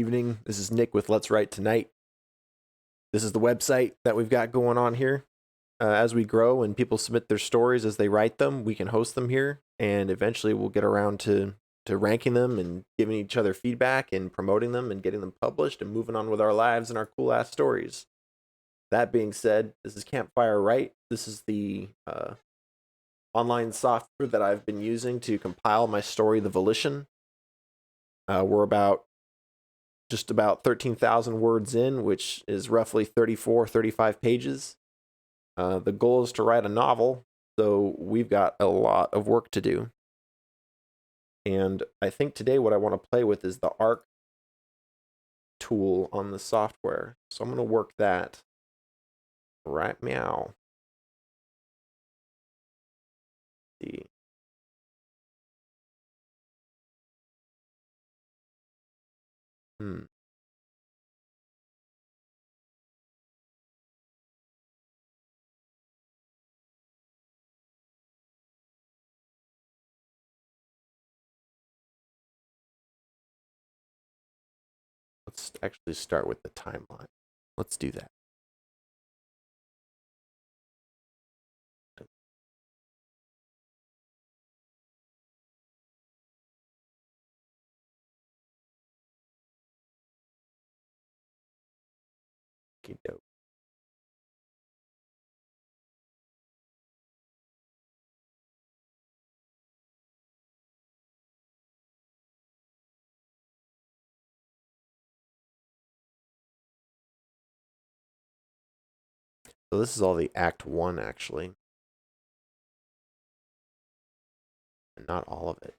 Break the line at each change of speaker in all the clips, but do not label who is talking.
evening. This is Nick with Let's Write Tonight. This is the website that we've got going on here. As we grow and people submit their stories as they write them, we can host them here, and eventually we'll get around to ranking them and giving each other feedback and promoting them and getting them published and moving on with our lives and our cool ass stories. That being said, this is Campfire Write. This is the online software that I've been using to compile my story, The Volition. We're just about 13,000 words in, which is roughly 35 pages. The goal is to write a novel, so we've got a lot of work to do. And I think today what I want to play with is the ARC tool on the software. So I'm going to work that right meow. See. Let's actually start with the timeline. Let's do that. Okay, dope. So this is all the Act 1, actually. And not all of it.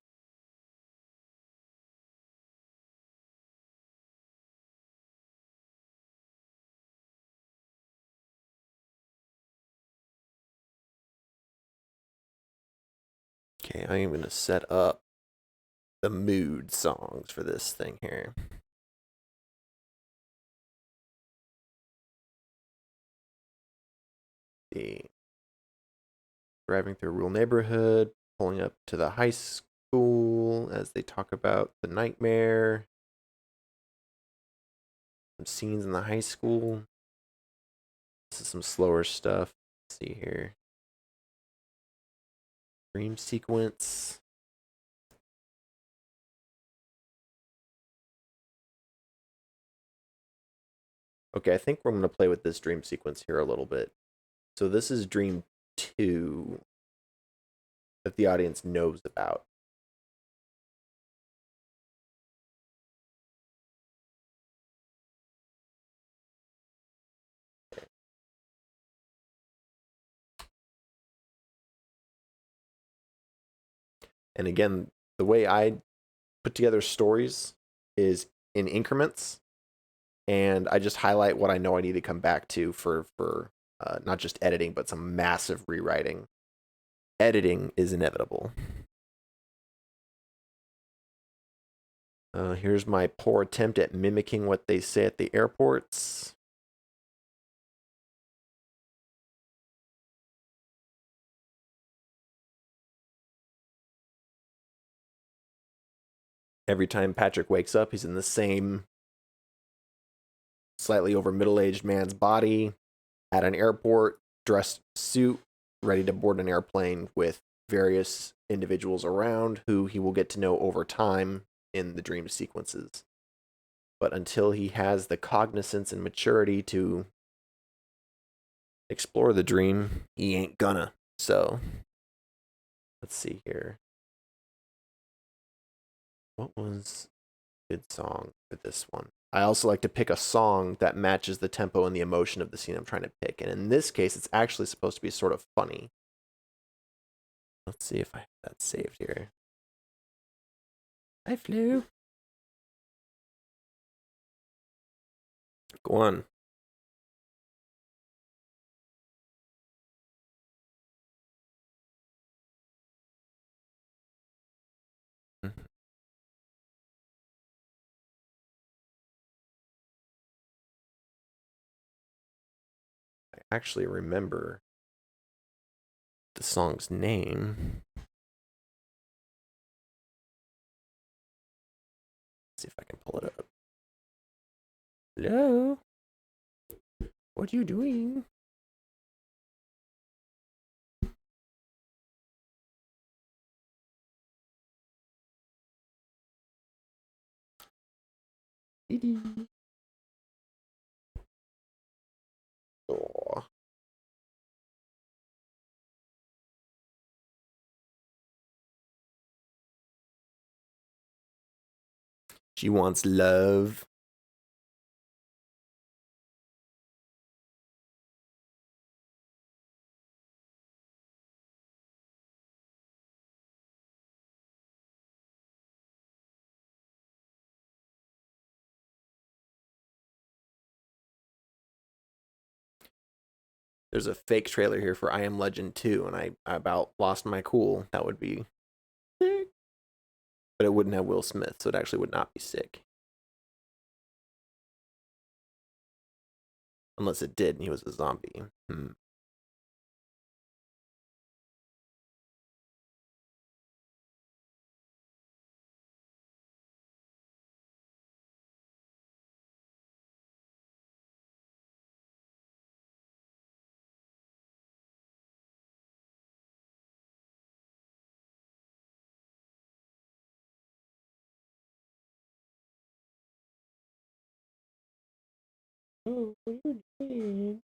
Okay, I'm going to set up the mood songs for this thing here. The driving through a rural neighborhood, pulling up to the high school as they talk about the nightmare. Some scenes in the high school. This is some slower stuff. Let's see here. Dream sequence. Okay, I think we're going to play with this dream sequence here a little bit. So this is Dream 2 that the audience knows about. And again, the way I put together stories is in increments, and I just highlight what I know I need to come back to for not just editing, but some massive rewriting. Editing is inevitable. Here's my poor attempt at mimicking what they say at the airports. Every time Patrick wakes up, he's in the same slightly over middle-aged man's body at an airport, dressed suit, ready to board an airplane with various individuals around who he will get to know over time in the dream sequences. But until he has the cognizance and maturity to explore the dream, he ain't gonna. So, let's see here. What was a good song for this one? I also like to pick a song that matches the tempo and the emotion of the scene I'm trying to pick. And in this case, it's actually supposed to be sort of funny. Let's see if I have that saved here. I flew. Go on. Mhm. I actually remember the song's name. Let's see if I can pull it up. Hello? What are you doing? Oh. She wants love. There's a fake trailer here for I Am Legend 2, and I about lost my cool. That would be sick. But it wouldn't have Will Smith, so it actually would not be sick. Unless it did and he was a zombie. Oh, what are you doing?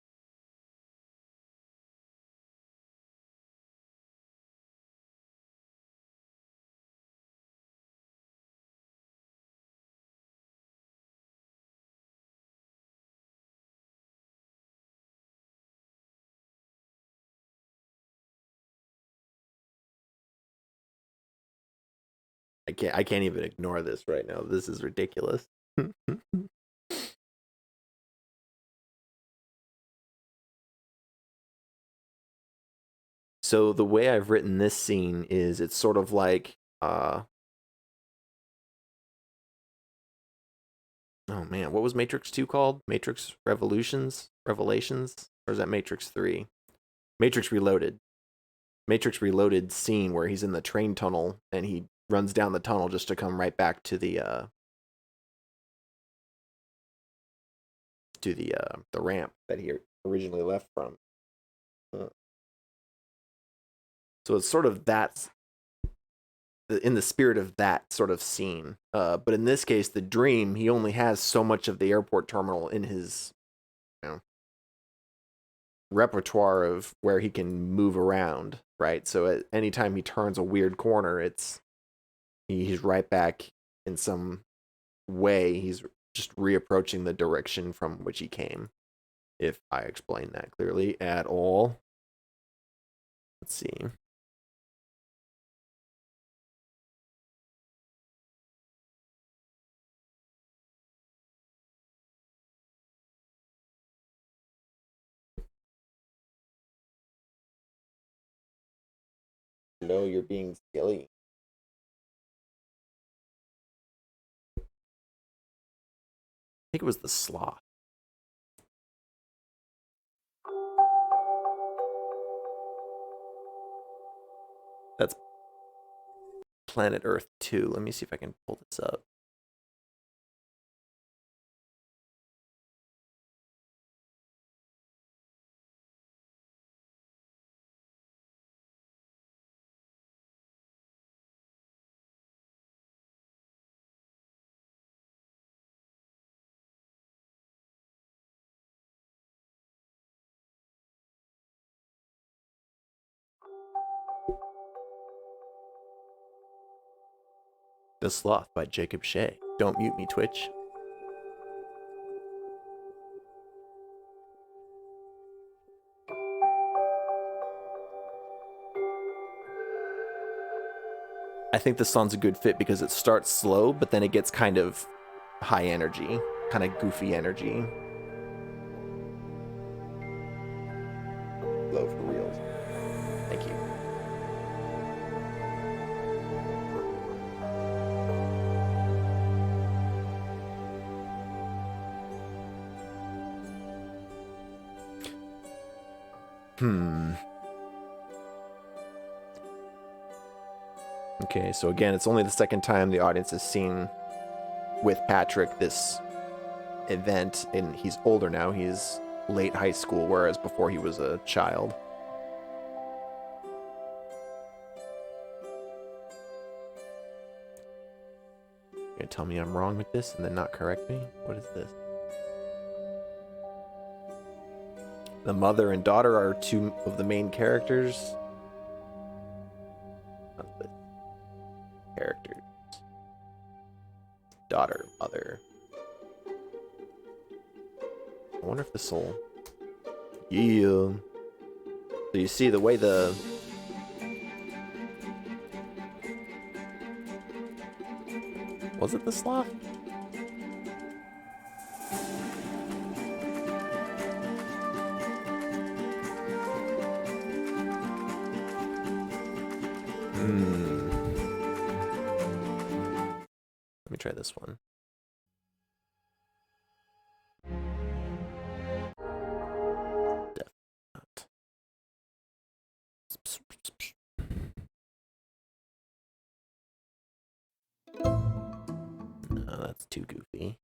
I can't even ignore this right now. This is ridiculous. So the way I've written this scene is it's sort of like oh man, what was Matrix 2 called? Matrix Revelations? Or is that Matrix 3? Matrix Reloaded. Matrix Reloaded scene where he's in the train tunnel and he runs down the tunnel just to come right back to the ramp that he originally left from. So it's sort of that, in the spirit of that sort of scene. But in this case, the dream, he only has so much of the airport terminal in his, repertoire of where he can move around, right? So at any time he turns a weird corner, he's right back in some way. He's just reapproaching the direction from which he came. If I explain that clearly at all. Let's see. No, you're being silly. I think it was the sloth. That's Planet Earth 2. Let me see if I can pull this up. The Sloth by Jacob Shea. Don't mute me, Twitch. I think this song's a good fit because it starts slow, but then it gets kind of high energy, kind of goofy energy. Low for real. Thank you. Okay, so again, it's only the second time the audience has seen with Patrick this event, and he's older now. He's late high school, whereas before he was a child. You're gonna tell me I'm wrong with this and then not correct me? What is this? The mother and daughter are two of the main characters. Not the characters. Daughter, mother. I wonder if this will... Yeah. So you see the way the... Was it the sloth? Let me try this one. Definitely not. No, that's too goofy.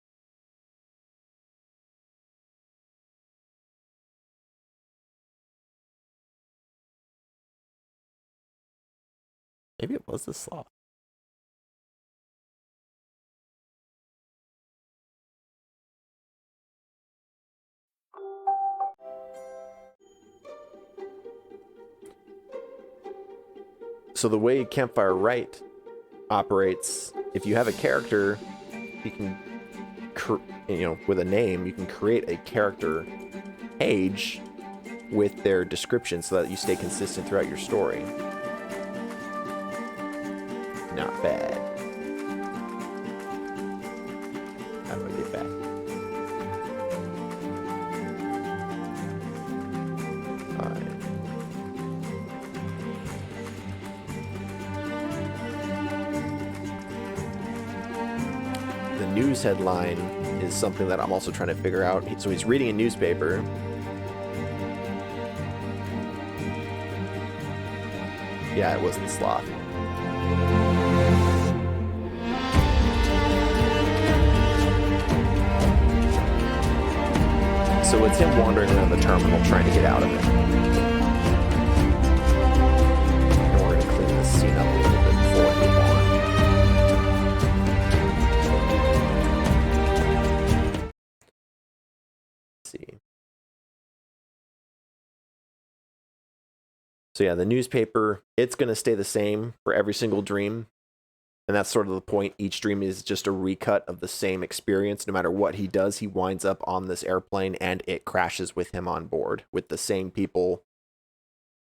Maybe it was the sloth. So the way Campfire Right operates, if you have a character, you can, with a name, you can create a character page with their description so that you stay consistent throughout your story. Not bad. How do I get back? The news headline is something that I'm also trying to figure out. So he's reading a newspaper. Yeah, it was the sloth. So it's him wandering around the terminal trying to get out of it. And we're going to clean this scene up a little bit before I move on. Let's see. So yeah, the newspaper, it's going to stay the same for every single dream. And that's sort of the point. Each dream is just a recut of the same experience. No matter what he does, he winds up on this airplane and it crashes with him on board with the same people,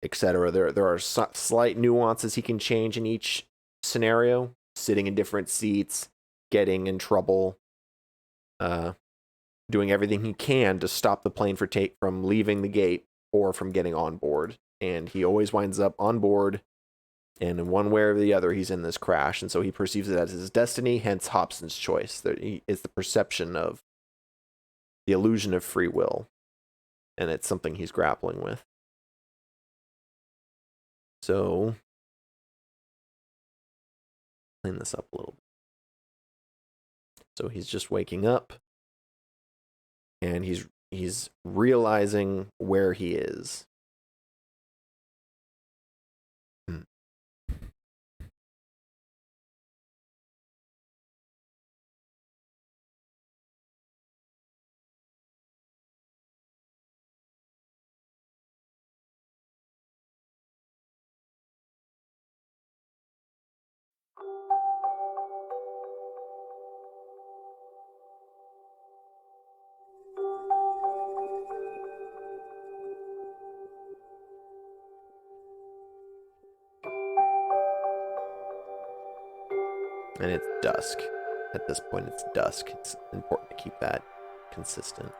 etc. There are slight nuances he can change in each scenario. Sitting in different seats, getting in trouble, doing everything he can to stop the plane from leaving the gate or from getting on board. And he always winds up on board, and in one way or the other, he's in this crash, and so he perceives it as his destiny, hence Hobson's choice. It's the perception of the illusion of free will, and it's something he's grappling with. So, clean this up a little bit. So he's just waking up, and he's realizing where he is. And it's dusk. At this point, it's dusk. It's important to keep that consistent.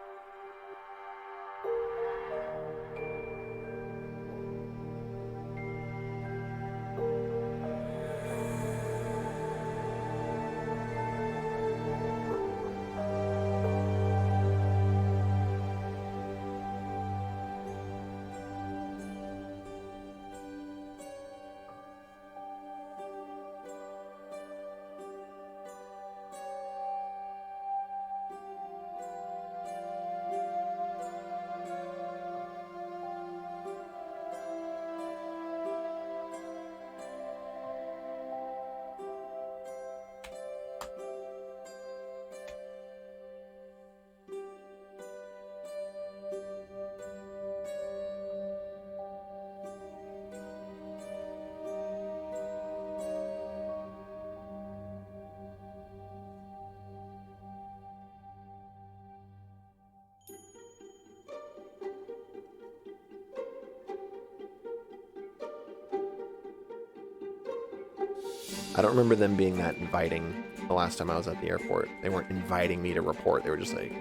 I don't remember them being that inviting the last time I was at the airport. They weren't inviting me to report. They were just like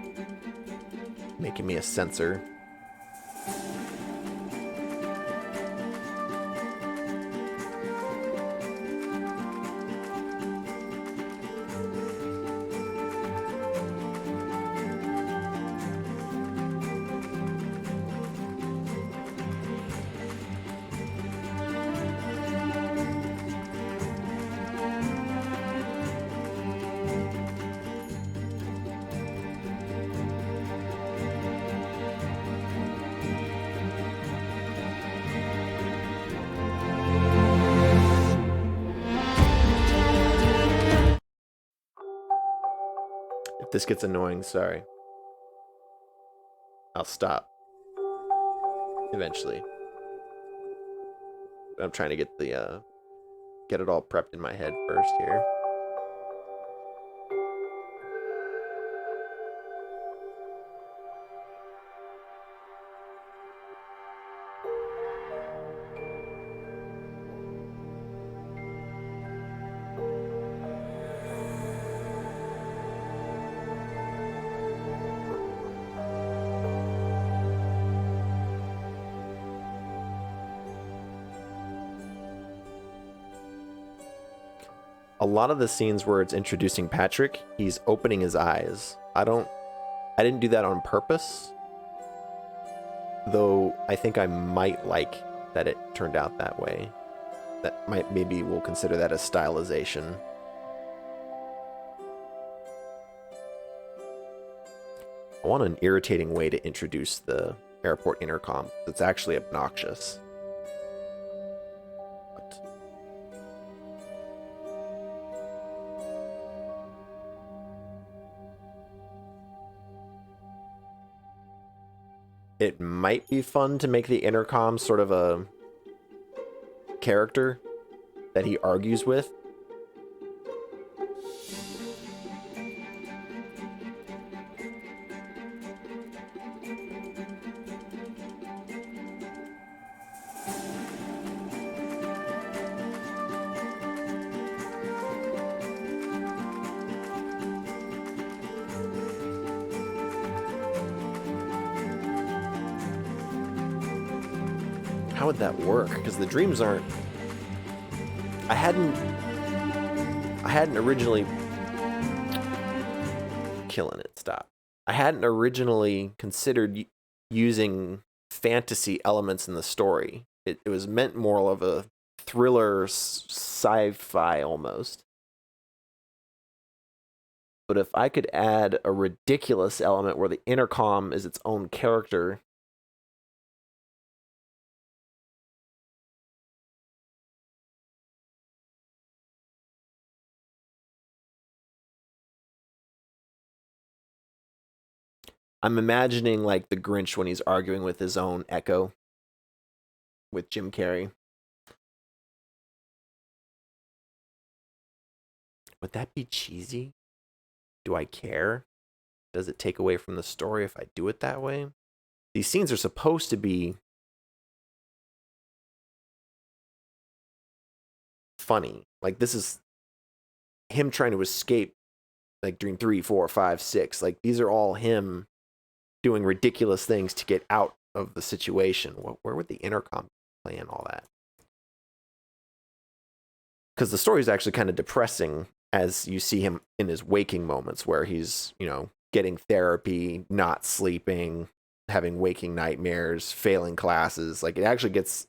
making me a censor. If this gets annoying, sorry. I'll stop. Eventually. I'm trying to get get it all prepped in my head first here. A lot of the scenes where it's introducing Patrick, he's opening his eyes. I didn't do that on purpose, though I think I might like that it turned out that way. Maybe we'll consider that a stylization. I want an irritating way to introduce the airport intercom that's actually obnoxious. It might be fun to make the intercom sort of a character that he argues with. How would that work? Because the dreams aren't... I hadn't originally... Killing it, stop. I hadn't originally considered using fantasy elements in the story. It was meant more of a thriller, sci-fi almost. But if I could add a ridiculous element where the intercom is its own character... I'm imagining like the Grinch when he's arguing with his own echo with Jim Carrey. Would that be cheesy? Do I care? Does it take away from the story if I do it that way? These scenes are supposed to be funny. Like, this is him trying to escape, like, Dream 3, 4, 5, 6. Like, these are all him doing ridiculous things to get out of the situation. Where would the intercom play in all that? Because the story is actually kind of depressing as you see him in his waking moments where he's, getting therapy, not sleeping, having waking nightmares, failing classes. Like, it actually gets...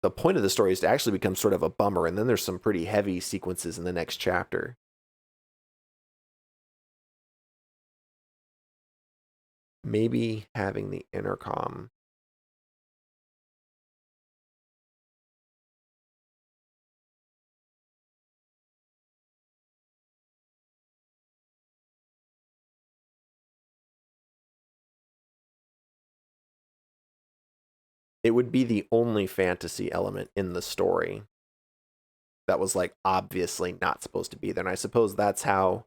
The point of the story is to actually become sort of a bummer, and then there's some pretty heavy sequences in the next chapter. Maybe having the intercom... It would be the only fantasy element in the story that was, like, obviously not supposed to be there. And I suppose that's how...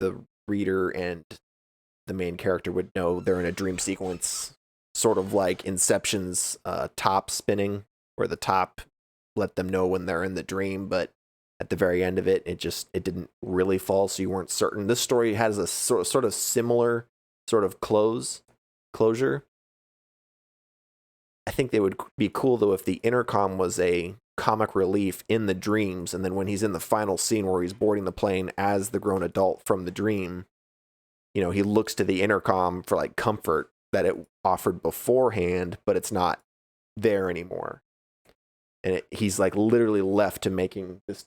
the reader and the main character would know they're in a dream sequence, sort of like Inception's top spinning, where the top let them know when they're in the dream, but at the very end of it, it didn't really fall, so you weren't certain. This story has a sort of similar sort of closure. I think they would be cool though if the intercom was a comic relief in the dreams, and then when he's in the final scene where he's boarding the plane as the grown adult from the dream, you know, he looks to the intercom for like comfort that it offered beforehand, but it's not there anymore. And he's like literally left to making this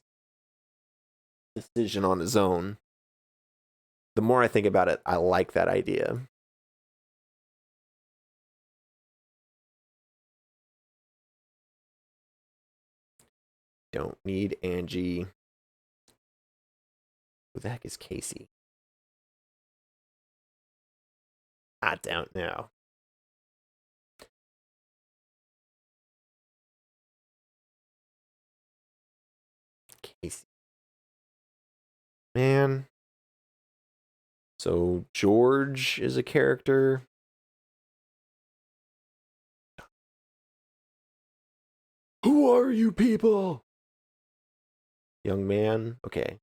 decision on his own. The more I think about it, I like that idea. Don't need Angie. Who the heck is Casey? I don't know. Casey. Man. So George is a character. Who are you people? Young man. Okay.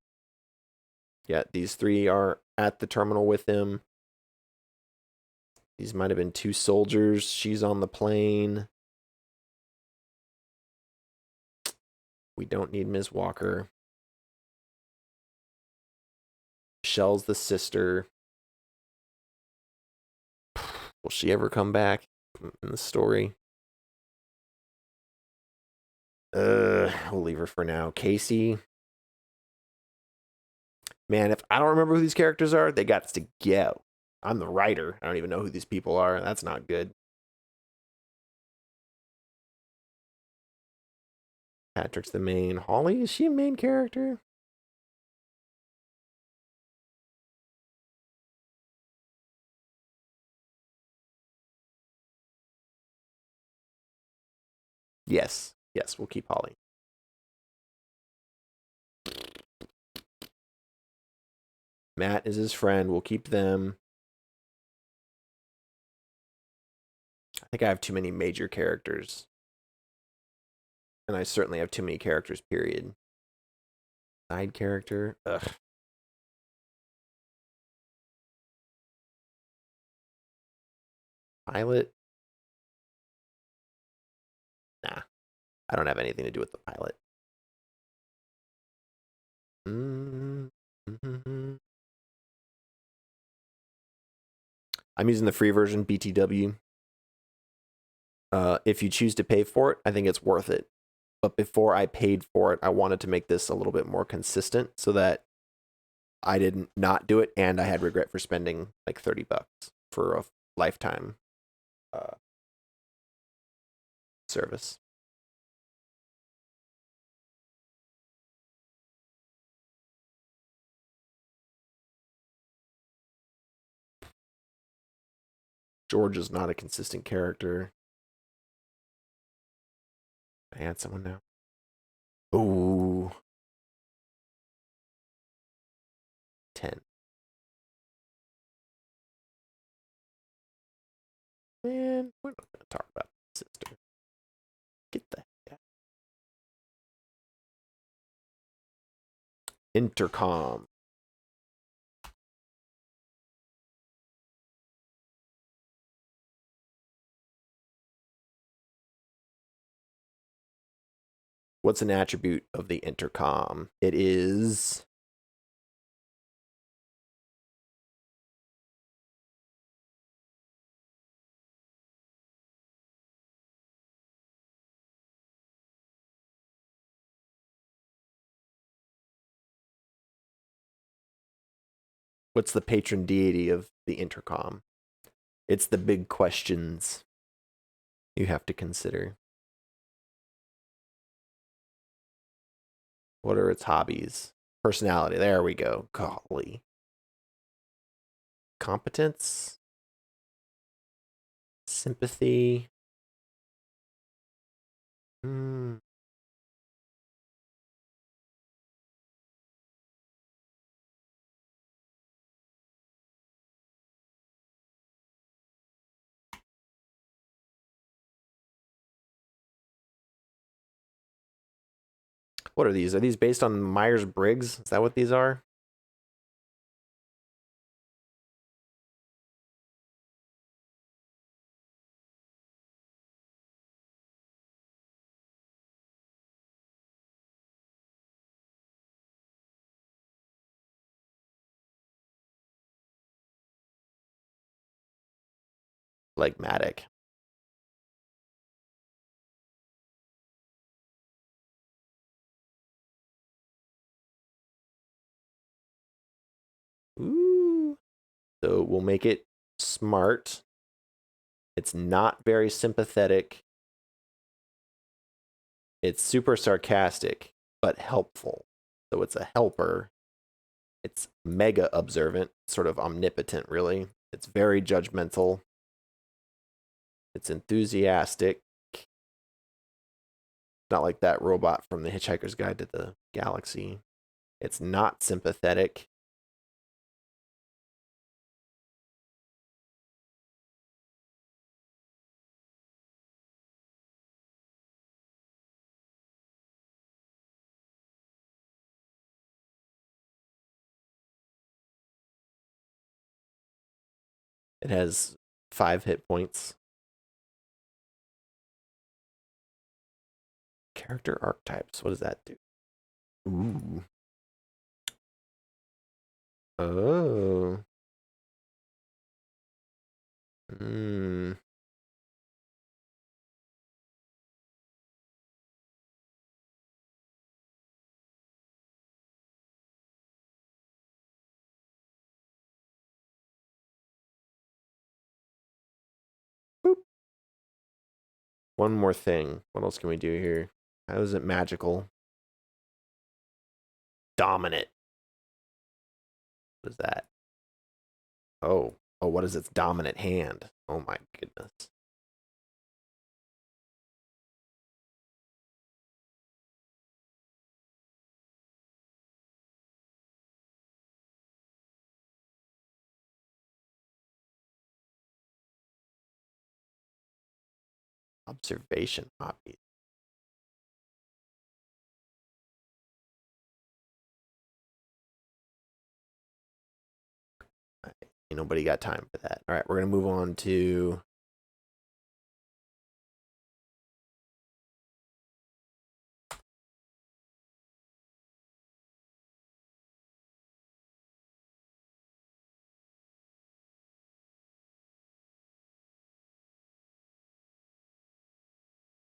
Yeah, these three are at the terminal with him. These might have been two soldiers. She's on the plane. We don't need Ms. Walker. Michelle's the sister. Will she ever come back in the story? We'll leave her for now. Casey. Man, if I don't remember who these characters are, they got to go. I'm the writer. I don't even know who these people are. That's not good. Patrick's the main. Holly, is she a main character? Yes. Yes, we'll keep Holly. Matt is his friend. We'll keep them. I think I have too many major characters. And I certainly have too many characters, period. Side character. Ugh. Pilot. Nah. I don't have anything to do with the pilot. I'm using the free version, BTW. If you choose to pay for it, I think it's worth it. But before I paid for it, I wanted to make this a little bit more consistent so that I didn't not do it and I had regret for spending like $30 for a lifetime service. George is not a consistent character. I add someone now. Ooh. 10. Man, we're not going to talk about sister. Get the heck out. Intercom. What's an attribute of the intercom? It is what's the patron deity of the intercom? It's the big questions you have to consider. What are its hobbies? Personality. There we go. Golly. Competence. Sympathy. What are these? Are these based on Myers-Briggs? Is that what these are? Phlegmatic. Ooh. So we'll make it smart. It's not very sympathetic. It's super sarcastic, but helpful. So it's a helper. It's mega observant, sort of omnipotent, really. It's very judgmental. It's enthusiastic. Not like that robot from The Hitchhiker's Guide to the Galaxy. It's not sympathetic. It has 5 hit points. Character archetypes. What does that do? Ooh. Oh. Hmm. Boop. One more thing. What else can we do here? How is it magical? Dominant. What is that? Oh. Oh, what is its dominant hand? Oh my goodness. Observation hobby. Ain't nobody got time for that. All right, we're gonna move on to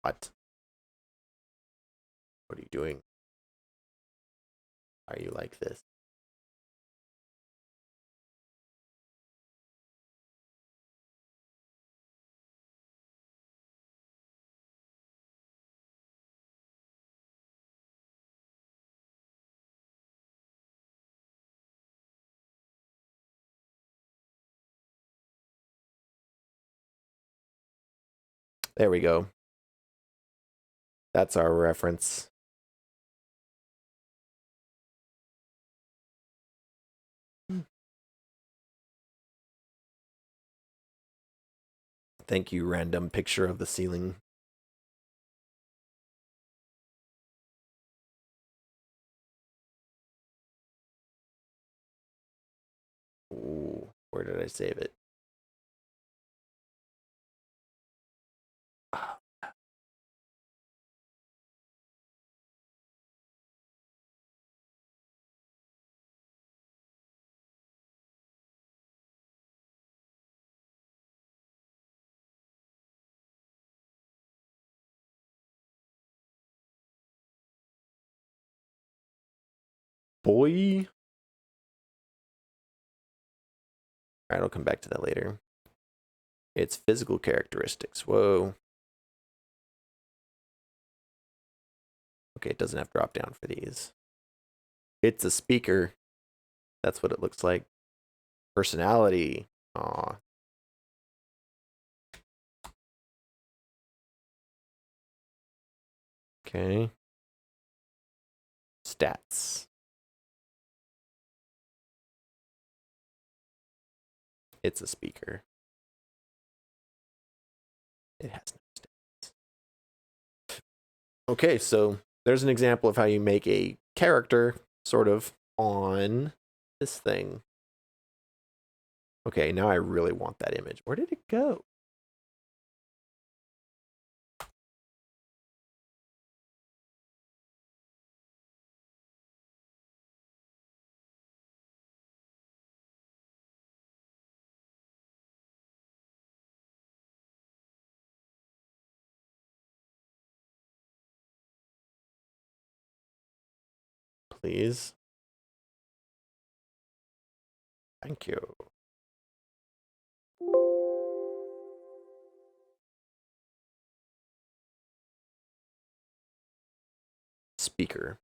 what? What are you doing? Are you like this? There we go. That's our reference. Thank you, random picture of the ceiling. Ooh, where did I save it? Boy. All right, I'll come back to that later. It's physical characteristics. Whoa. Okay, it doesn't have drop down for these. It's a speaker. That's what it looks like. Personality. Aw. Okay. Stats. It's a speaker. It has no stats. Okay, so there's an example of how you make a character sort of on this thing. Okay, now I really want that image. Where did it go? Please. Thank you. Speaker.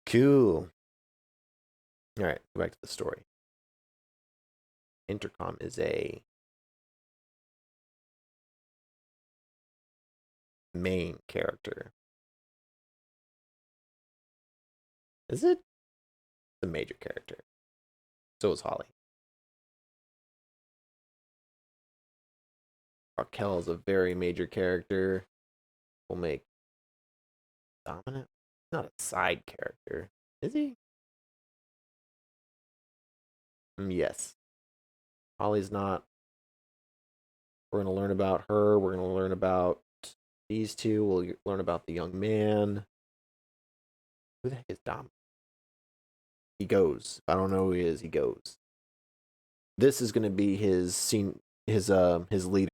Cool. All right, go back to the story. Intercom is a main character. Is it? The major character. So is Holly. Raquel is a very major character. We'll make Dominant. Not a side character. Is he? Yes. Holly's not. We're going to learn about her. We're going to learn about these two. We'll learn about the young man. Who the heck is Dom? He goes. If I don't know who he is, he goes. This is going to be his scene, his lead.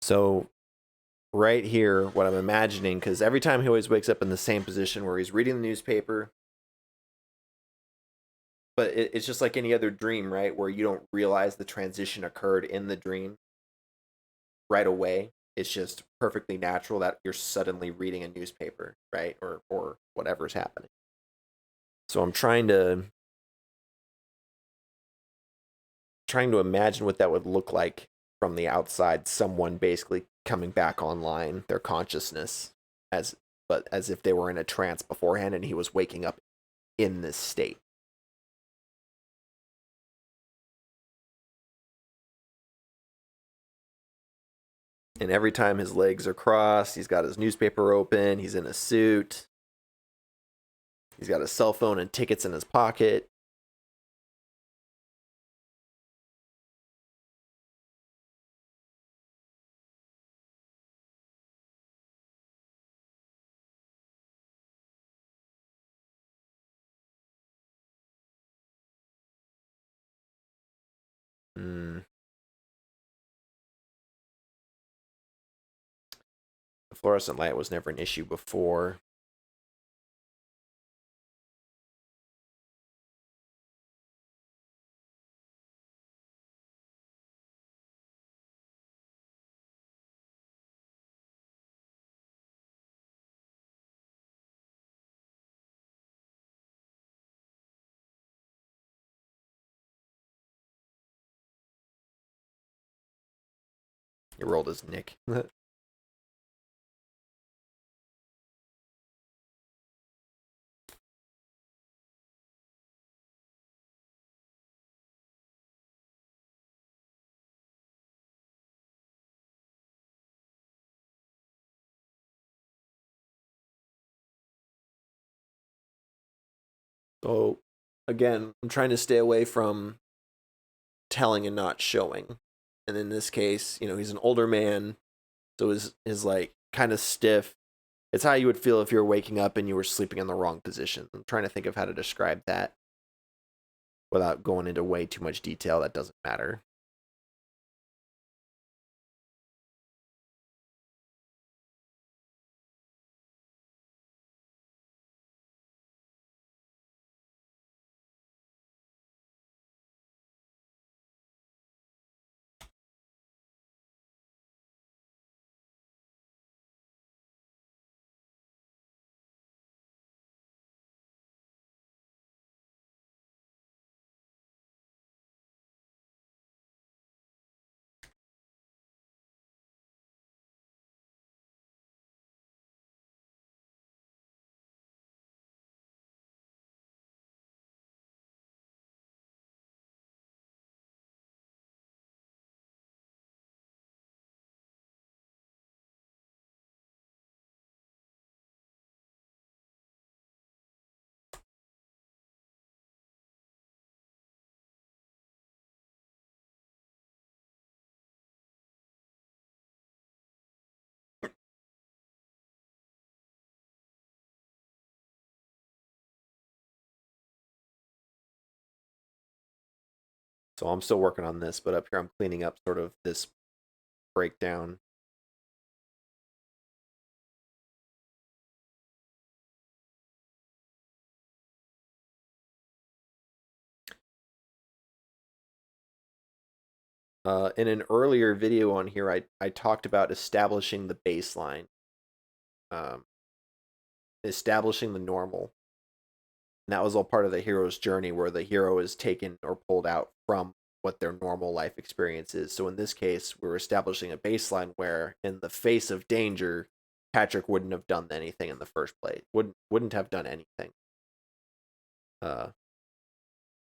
So right here, what I'm imagining, because every time he always wakes up in the same position where he's reading the newspaper, but it's just like any other dream, right? Where you don't realize the transition occurred in the dream right away. It's just perfectly natural that you're suddenly reading a newspaper, right? Or whatever's happening. So I'm trying to imagine what that would look like from the outside, someone basically coming back online, their consciousness as if they were in a trance beforehand and he was waking up in this state. And every time his legs are crossed, he's got his newspaper open, he's in a suit, he's got a cell phone and tickets in his pocket. Mm. The fluorescent light was never an issue before. He rolled his Nick. So again, I'm trying to stay away from telling and not showing. And in this case, he's an older man, so his like kind of stiff. It's how you would feel if you were waking up and you were sleeping in the wrong position. I'm trying to think of how to describe that without going into way too much detail. That doesn't matter. So I'm still working on this, but up here I'm cleaning up sort of this breakdown. In an earlier video on here, I talked about establishing the baseline, um, establishing the normal. And that was all part of the hero's journey where the hero is taken or pulled out from what their normal life experience is. So in this case, we're establishing a baseline where in the face of danger, Patrick wouldn't have done anything in the first place. Wouldn't have done anything. Uh,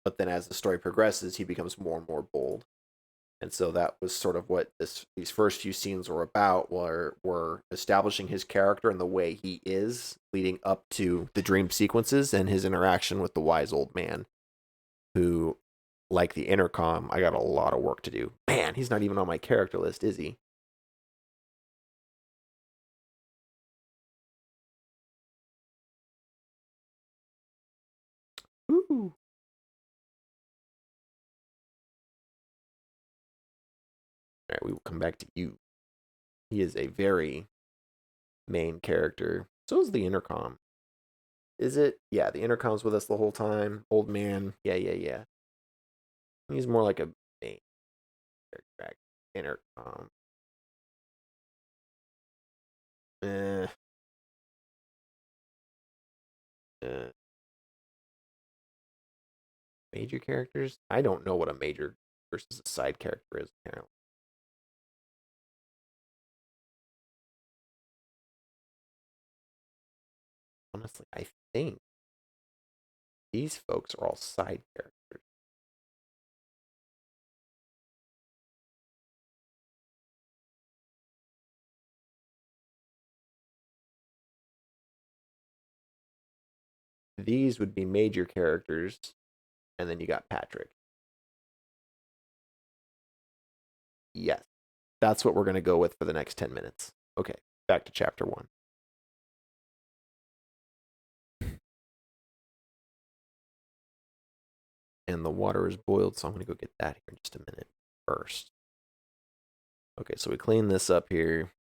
but then as the story progresses, he becomes more and more bold. And so that was sort of what these first few scenes were about, were establishing his character and the way he is, leading up to the dream sequences and his interaction with the wise old man, who, like the intercom, I got a lot of work to do. Man, he's not even on my character list, is he? Ooh. All right, we will come back to you. He is a very main character. So is the intercom. Is it? Yeah, the intercom's with us the whole time. Old man. Yeah. He's more like a main character. Intercom. Eh. Uh, major characters? I don't know what a major versus a side character is, apparently. Honestly, I think these folks are all side characters. These would be major characters, and then you got Patrick. Yes, that's what we're going to go with for the next 10 minutes. Okay, back to chapter 1. And the water is boiled, so I'm going to go get that here in just a minute first. Okay, so we clean this up here.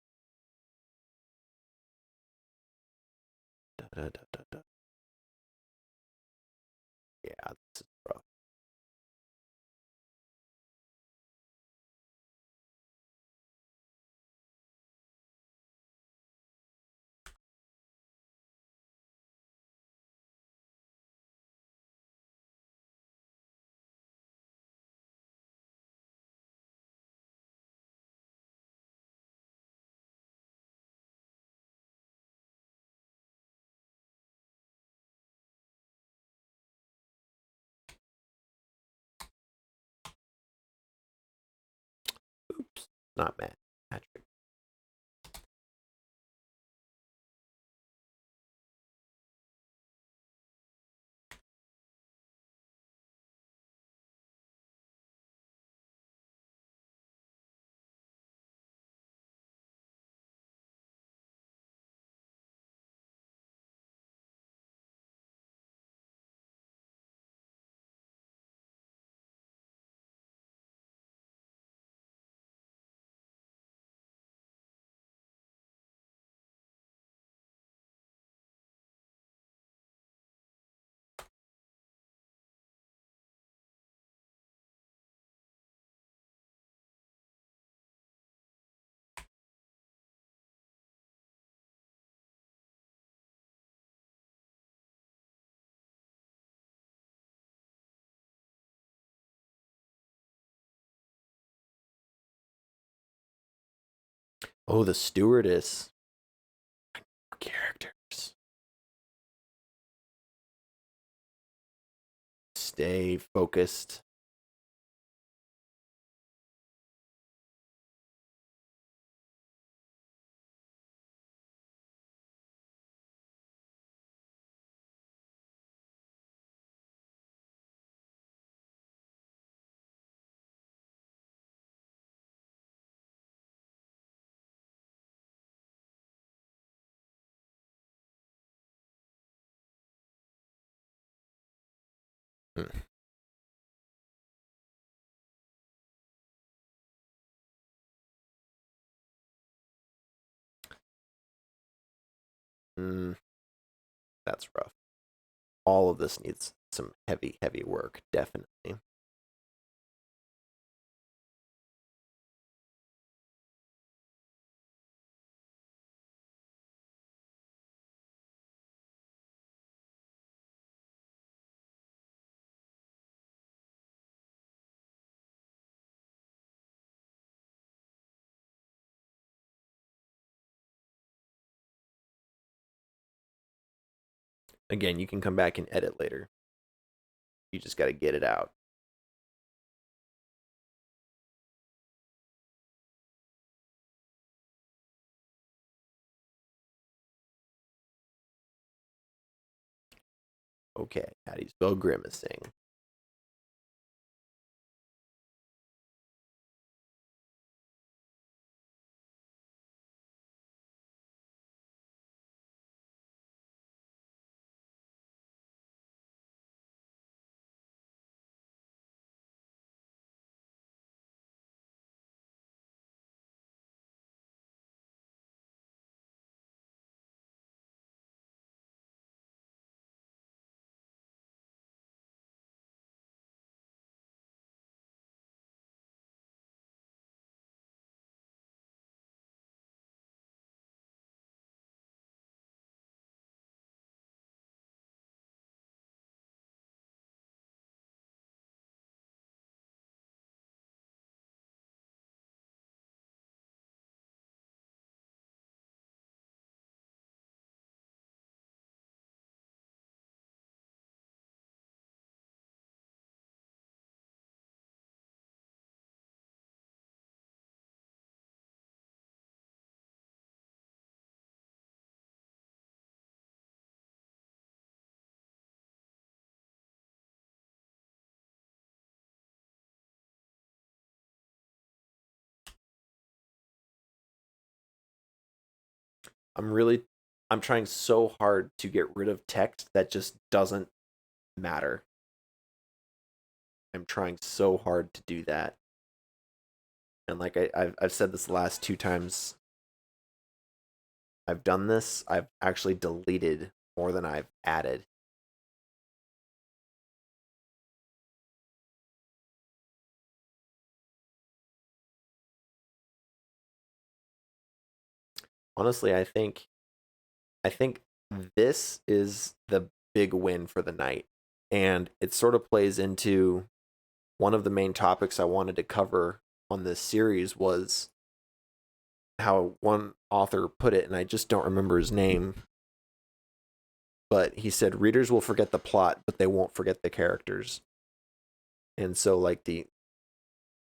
Yeah, this is rough. Oops, not Matt. Patrick. Oh, the stewardess. Characters. Stay focused. Mm. Mm, that's rough. All of this needs some heavy work, definitely. Again, you can come back and edit later. You just got to get it out. Okay, how do you spell grimacing? I'm trying so hard to get rid of text that just doesn't matter. I'm trying so hard to do that. And like I've said this the last 2 times I've done this, I've actually deleted more than I've added. Honestly, I think this is the big win for the night. And it sort of plays into one of the main topics I wanted to cover on this series was how one author put it, and I just don't remember his name, but he said readers will forget the plot, but they won't forget the characters. And so like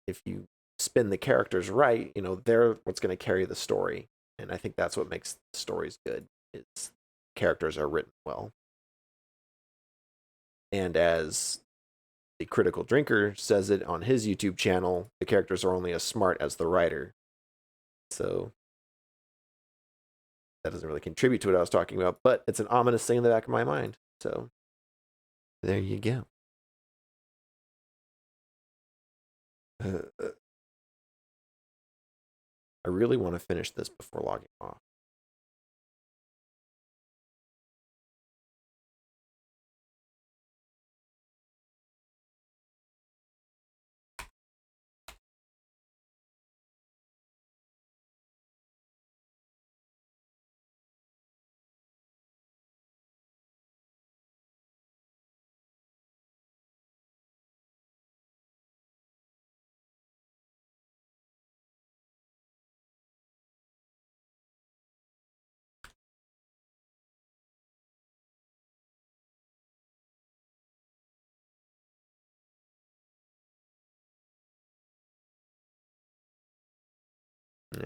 if you spin the characters right, they're what's going to carry the story. And I think that's what makes the stories good. Is characters are written well. And as the Critical Drinker says it on his YouTube channel, the characters are only as smart as the writer. So that doesn't really contribute to what I was talking about, but it's an ominous thing in the back of my mind. So there you go. I really want to finish this before logging off.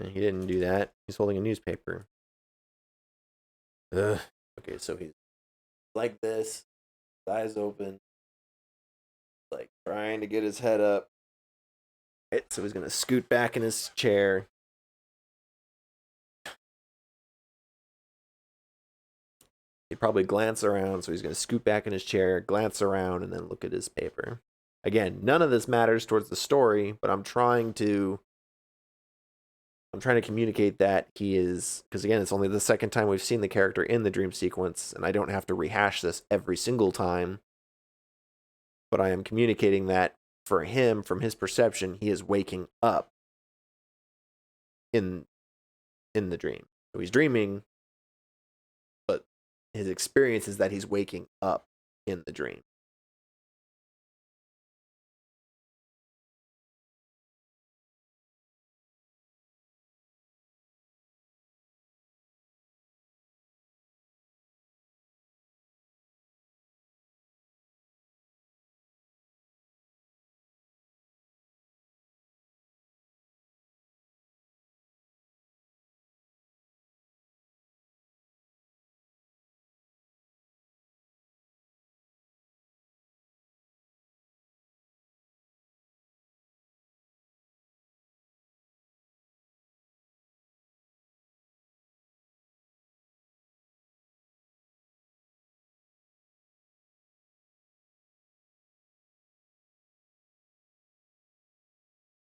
He didn't do that. He's holding a newspaper. Ugh. Okay, so he's like this, eyes open, like trying to get his head up. Right, so he's gonna scoot back in his chair. He'd probably glance around, so he's gonna scoot back in his chair, glance around, and then look at his paper. Again, none of this matters towards the story, but I'm trying to communicate that he is, because again, it's only the second time we've seen the character in the dream sequence, and I don't have to rehash this every single time. But I am communicating that for him, from his perception, he is waking up in the dream. So he's dreaming, but his experience is that he's waking up in the dream.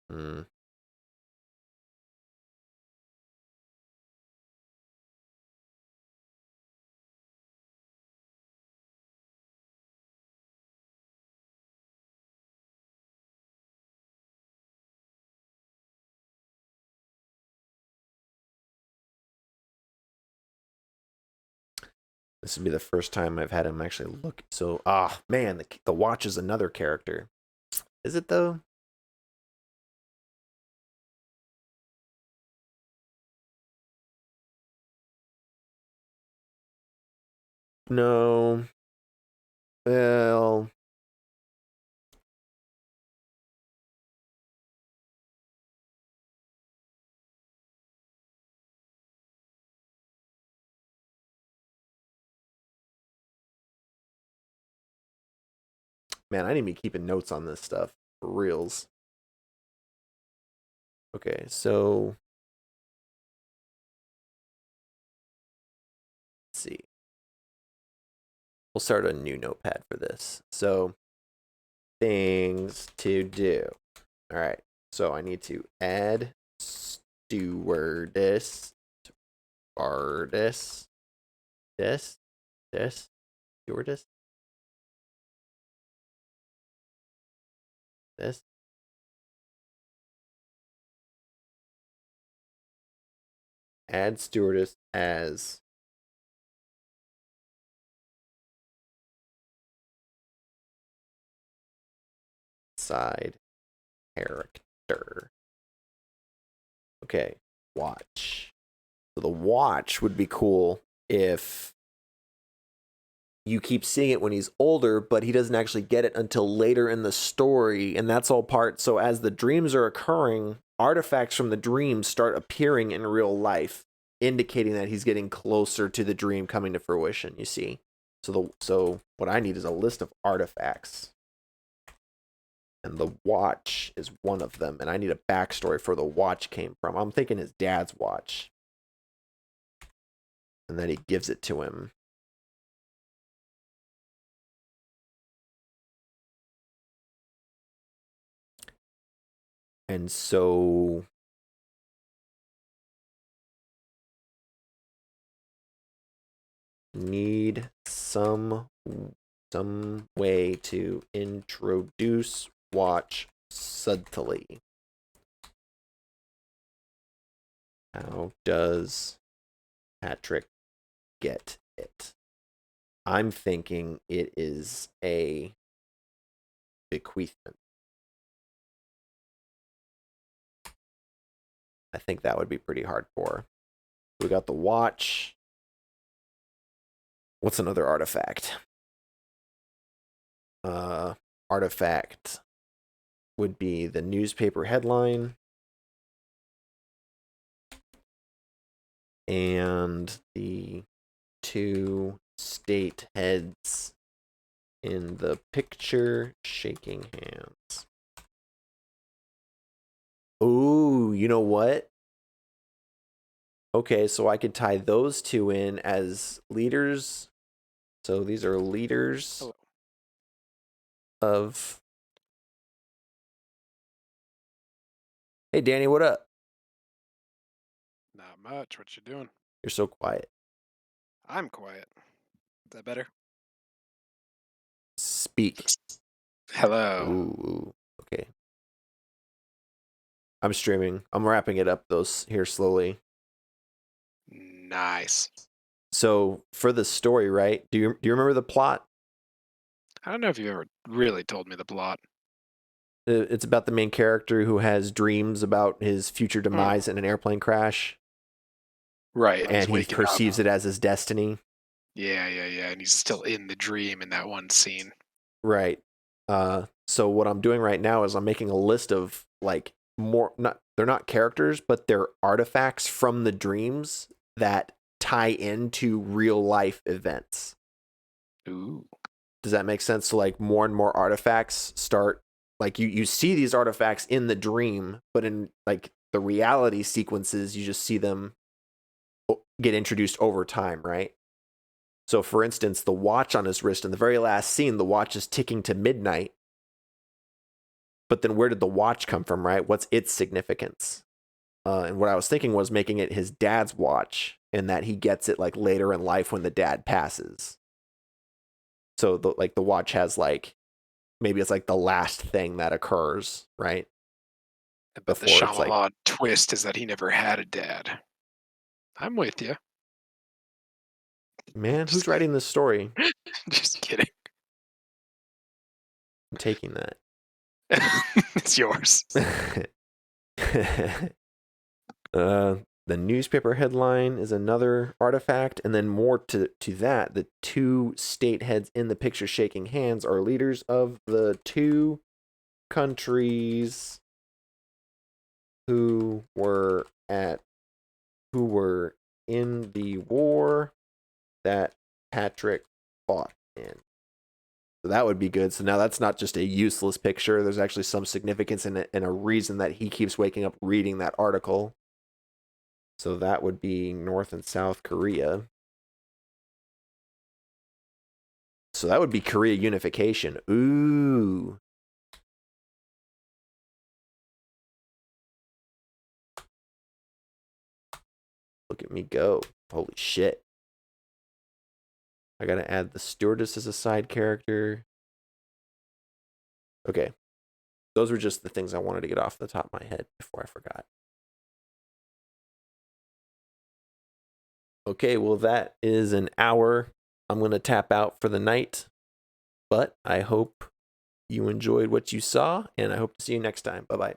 Mm. This would be the first time I've had him actually look. So, man, the watch is another character. Is it though? No. Well, man, I need to be keeping notes on this stuff for reals. Okay, so we'll start a new notepad for this. So things to do. All right. So I need to add stewardess, stewardess, stewardess, this. Add stewardess as side character. Okay, watch. So the watch would be cool if you keep seeing it when he's older, but he doesn't actually get it until later in the story, and that's all part. So as the dreams are occurring, artifacts from the dreams start appearing in real life, indicating that he's getting closer to the dream coming to fruition, you see. So what I need is a list of artifacts. And the watch is one of them, and I need a backstory for the watch came from. I'm thinking his dad's watch. And then he gives it to him. And so need some way to introduce watch subtly. How does Patrick get it? I'm thinking it is a bequeathment. I think that would be pretty hardcore. We got the watch. What's another artifact? Artifact would be the newspaper headline and the 2 state heads in the picture shaking hands. Ooh, you know what? Okay, so I could tie those 2 in as leaders. So these are leaders of... Hey, Danny, what up?
Not much. What you doing?
You're so quiet.
I'm quiet. Is that better?
Speak.
Hello.
Ooh, okay. I'm streaming. I'm wrapping it up those here slowly.
Nice.
So for the story, right? Do you remember the plot?
I don't know if you ever really told me the plot.
It's about the main character who has dreams about his future demise in an airplane crash,
Right, and he's
and he
waking up.
perceives it as his destiny.
Yeah, and he's still in the dream in that one scene.
Right. So what I'm doing right now is I'm making a list of like they're not characters, but they're artifacts from the dreams that tie into real life events.
Ooh.
Does that make sense? So like more and more artifacts start, like you see these artifacts in the dream, but in like the reality sequences, you just see them get introduced over time, right? So for instance, the watch on his wrist in the very last scene, the watch is ticking to midnight. But then where did the watch come from, right? What's its significance? And what I was thinking was making it his dad's watch, and that he gets it like later in life when the dad passes. So the watch has like, maybe it's like the last thing that occurs, right?
But the
Before it's like,
Shyamalan twist is that he never had a dad. I'm with you.
man, who's writing this story?
Just kidding.
I'm taking that.
It's yours.
The newspaper headline is another artifact, and then more to that, the 2 state heads in the picture shaking hands are leaders of the 2 countries who were in the war that Patrick fought in. So that would be good. So now that's not just a useless picture. There's actually some significance in it and a reason that he keeps waking up reading that article. So that would be North and South Korea. So that would be Korea unification. Ooh. Look at me go. Holy shit. I gotta add the stewardess as a side character. Okay. Those were just the things I wanted to get off the top of my head before I forgot. Okay, well, that is an hour. I'm going to tap out for the night. But I hope you enjoyed what you saw, and I hope to see you next time. Bye-bye.